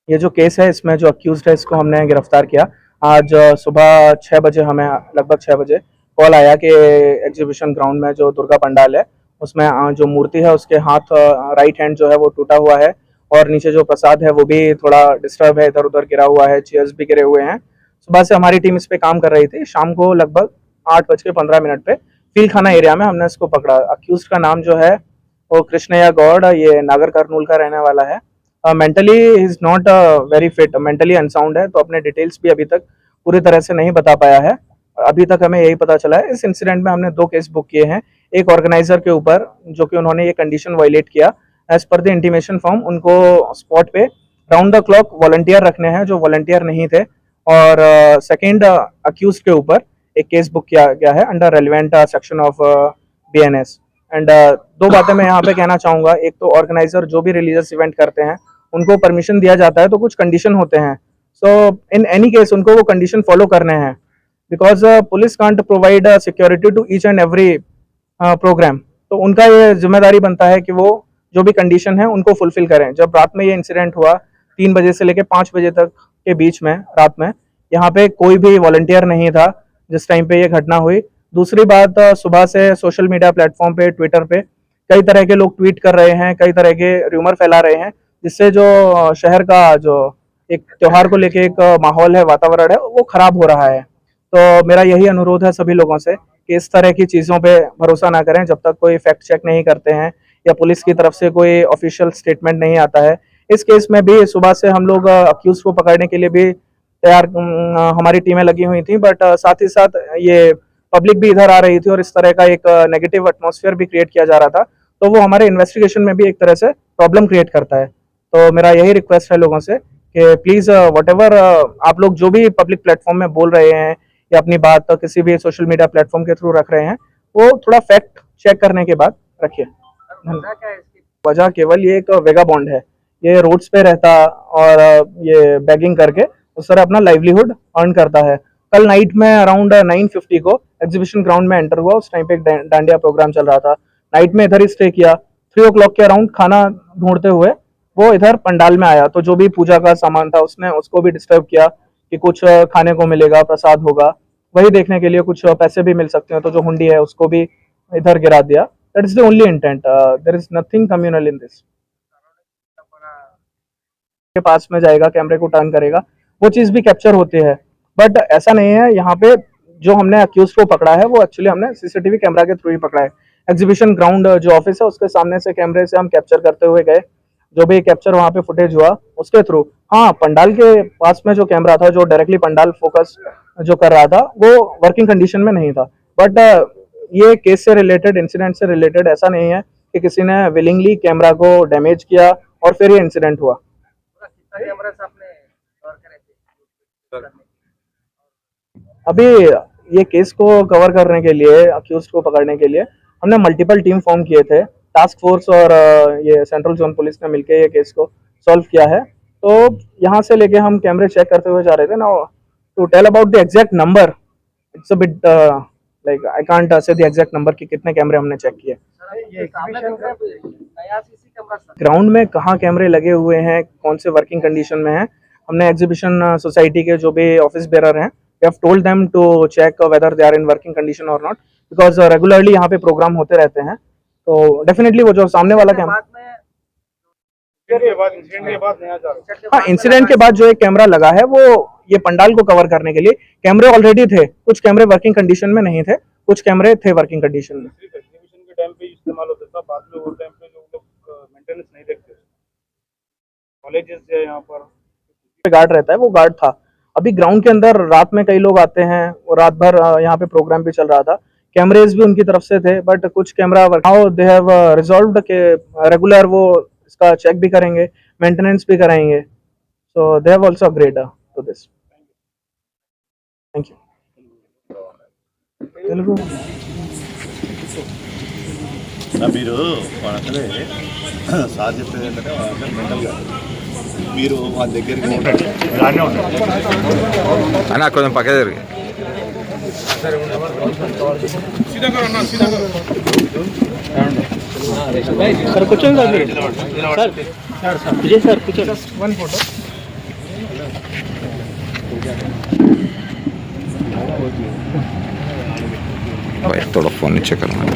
ये जो केस है इसमें जो अक्यूज्ड है इसको हमने गिरफ्तार किया। आज सुबह 6 बजे हमें लगभग 6 बजे कॉल आया कि एग्जीबिशन ग्राउंड में जो दुर्गा पंडाल है उसमें जो मूर्ति है उसके हाथ राइट हैंड जो है वो टूटा हुआ है और नीचे जो प्रसाद है वो भी थोड़ा डिस्टर्ब है, इधर उधर गिरा हुआ है, चेयर्स भी गिरे हुए हैं। सुबह से हमारी टीम इस पे काम कर रही थी। शाम को लगभग 8:15 पे फील खाना एरिया में हमने इसको पकड़ा। अक्यूज्ड का नाम जो है वो कृष्णया गौड़, ये नागर कर्नूल का रहने वाला है। Mentally is not very fit, mentally unsound है, तो अपने डिटेल्स भी अभी तक पूरी तरह से नहीं बता पाया है। अभी तक हमें यही पता चला है। इस इंसिडेंट में हमने 2 केस बुक किए हैं। एक ऑर्गेनाइजर के ऊपर जो कि उन्होंने ये कंडीशन वायलेट किया, as per the intimation form उनको स्पॉट पे राउंड द क्लॉक वॉलंटियर रखने हैं जो वॉलंटियर नहीं थे। और सेकेंड अक्यूज के ऊपर एक केस बुक किया गया है under relevant section of BNS। And 2 बातें मैं यहाँ पे कहना चाहूँगा। एक तो ऑर्गेनाइजर जो भी रिलीजियस इवेंट करते हैं उनको परमिशन दिया जाता है तो कुछ कंडीशन होते हैं, सो इन एनी केस उनको वो कंडीशन फॉलो करने हैं, because police can't provide security to each and every program. तो उनका ये जिम्मेदारी बनता है कि वो जो भी कंडीशन है उनको फुलफिल करें। जब रात में ये इंसिडेंट हुआ 3 बजे से लेकर 5 बजे तक के बीच में रात में यहाँ पे कोई भी वॉलंटियर नहीं था जिस टाइम पे ये घटना हुई। दूसरी बात, सुबह से सोशल मीडिया प्लेटफॉर्म पे, ट्विटर पे कई तरह के लोग ट्वीट कर रहे हैं, कई तरह के र्यूमर फैला रहे हैं, जिससे जो शहर का जो एक त्योहार को लेके एक माहौल है, वातावरण है, वो खराब हो रहा है। तो मेरा यही अनुरोध है सभी लोगों से कि इस तरह की चीज़ों पे भरोसा ना करें जब तक कोई फैक्ट चेक नहीं करते हैं या पुलिस की तरफ से कोई ऑफिशियल स्टेटमेंट नहीं आता है। इस केस में भी सुबह से हम लोग अक्यूज को पकड़ने के लिए भी तैयार, हमारी टीमें लगी हुई थी, बट साथ ही साथ ये पब्लिक भी इधर आ रही थी और इस तरह का एक नेगेटिव एटमॉस्फेयर भी क्रिएट किया जा रहा था, तो वो हमारे इन्वेस्टिगेशन में भी एक तरह से प्रॉब्लम क्रिएट करता है। तो मेरा यही रिक्वेस्ट है लोगों से कि प्लीज़ व्हाटएवर आप लोग जो भी पब्लिक प्लेटफॉर्म में बोल रहे हैं या अपनी बात किसी भी सोशल मीडिया प्लेटफॉर्म के थ्रू रख रहे हैं, वो थोड़ा फैक्ट चेक करने के बाद रखिए। वजह केवल ये एक वेगा बॉन्ड है, ये रोड्स पे रहता और ये बैगिंग करके उस तरह अपना लाइवलीहुड अर्न करता है। कल नाइट में अराउंड 9:50 को एग्जीबिशन ग्राउंड में एंटर हुआ। उस टाइम पे एक डांडिया प्रोग्राम चल रहा था। नाइट में इधर ही स्टे किया। 3 o'clock के अराउंड खाना ढूंढते हुए वो इधर पंडाल में आया, तो जो भी पूजा का सामान था उसने उसको भी डिस्टर्ब किया कि कुछ खाने को मिलेगा, प्रसाद होगा, वही देखने के लिए कुछ पैसे भी मिल सकते हैं, तो जो हुंडी है उसको भी इधर गिरा दिया। That is the only intent, there is nothing communal in this. के पास में जाएगा, कैमरे को टर्न करेगा, वो चीज भी कैप्चर होती है। बट ऐसा नहीं है, यहाँ पे जो हमने अक्यूज को पकड़ा है वो एक्चुअली हमने सीसीटीवी कैमरा के थ्रू ही पकड़ा है। एग्जीबिशन ग्राउंड जो ऑफिस है उसके सामने से कैमरे से हम कैप्चर करते हुए गए, जो भी कैप्चर वहाँ पे फुटेज हुआ उसके थ्रू। हाँ, पंडाल के पास में जो कैमरा था जो डायरेक्टली पंडाल फोकस जो कर रहा था वो वर्किंग कंडीशन में नहीं था। बट ये केस से रिलेटेड, इंसिडेंट से रिलेटेड ऐसा नहीं है कि किसी ने विलिंगली कैमरा को डैमेज किया और फिर ये इंसिडेंट हुआ। अभी ये केस को कवर करने के लिए, अक्यूज को पकड़ने के लिए हमने मल्टीपल टीम फॉर्म किए थे। टास्क फोर्स और ये सेंट्रल जोन पुलिस ने मिलकर ये केस को सॉल्व किया है। तो यहाँ से लेके हम कैमरे चेक करते हुए जा रहे थे ना। To tell about the exact number, it's a bit like I can't say the exact number कि कितने कैमरे हमने चेक किए। ग्राउंड में कहाँ कैमरे लगे हुए हैं, कौन से वर्किंग कंडीशन में है, हमने एग्जीबिशन सोसाइटी के जो भी ऑफिस बेरर हैं, we have told them to check whether they are in working condition or not, because regularly यहाँ पे प्रोग्राम होते रहते हैं। तो डेफिनेटली वो जो सामने वाला कैमरा, हाँ, इंसिडेंट के बाद जो एक कैमरा लगा है वो ये पंडाल को कवर करने के लिए। कैमरे ऑलरेडी थे, कुछ कैमरे वर्किंग कंडीशन में नहीं थे, कुछ कैमरे थे वर्किंग कंडीशन में। एग्जीबिशन के टाइम पे इस्तेमाल होता था, बाद में वो टाइम पे लोग मेंटेनेंस नहीं देखते। कॉलेजेस है यहाँ पर गार्ड रहता है, वो गार्ड था। अभी ग्राउंड के अंदर रात में कई लोग आते हैं और रात भर यहाँ पे प्रोग्राम भी चल रहा था। कैमरेज भी उनकी तरफ से थे, बट कुछ camera now they have resolved के रेगुलर वो इसका चेक भी करेंगे, मेंटेनेंस भी कराएंगे। So they have also agreed to this. Thank you. Telugu మీరు అంటే సార్ చెప్పేది ఏంటంటే మెంటల్గా మీరు వాళ్ళ దగ్గరికి అన్న కొంచెం పక్క జరిగి సార్ కూర్చోండి సార్. वन फोटो भाई थोड़ा फोन नीचे करना